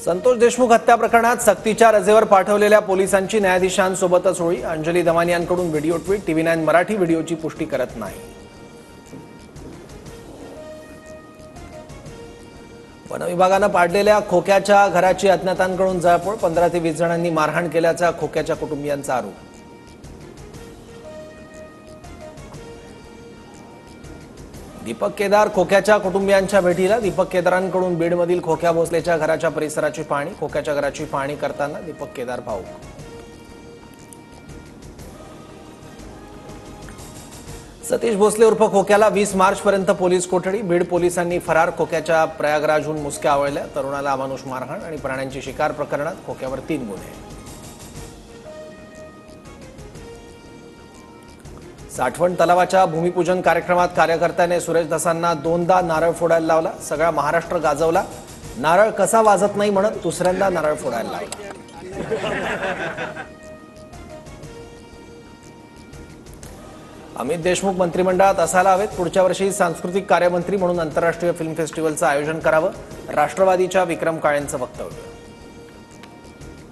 संतोष देशमुख हत्या प्रकरणात सक्तीच्या रजेवर पाठवलेल्या पोलिसांची न्यायाधीशांसोबतच होळी। अंजली दमानी यांकडून व्हिडिओ ट्विट। TV9 मराठी व्हिडिओची पुष्टी करत नाही। वन विभागानं पाडलेल्या खोक्याच्या घराची अज्ञातांकडून जाळपोळ। 15 ते 20 जणांनी मारहाण केल्याचा खोक्याच्या कुटुंबियांचा आरोप। दीपक केदार खोक्याच्या कुटुंबियांच्या भेटीला। दीपक केदारांकडून बीडमधील खोक्या भोसलेच्या घराच्या परिसराची पाहणी। खोक्याच्या घराची पाहणी करताना दीपक केदार भाऊक। सतीश भोसले उर्फ खोक्याला 20 मार्चपर्यंत पोलीस कोठडी। बीड पोलिसांनी फरार खोक्याच्या प्रयागराजहून मुसक्या आवळल्या। तरुणाला अमानुष मारहाण आणि प्राण्यांची शिकार प्रकरणात खोक्यावर 3 गुन्हे। साठवण तलावाच्या भूमिपूजन कार्यक्रमात कार्यकर्त्याने सुरेश धसांना 2दा नारळ फोडायला लावला। सगळा महाराष्ट्र गाजवला। नारळ कसा वाजत नाही म्हणत दुसऱ्यांदा नारळ फोडायला लावला। अमित देशमुख मंत्रिमंडळात असायला हवेत। पुढच्या वर्षी सांस्कृतिक कार्यमंत्री म्हणून आंतरराष्ट्रीय फिल्म फेस्टिवलचं आयोजन करावं। राष्ट्रवादीच्या विक्रम काळेंचं वक्तव्य।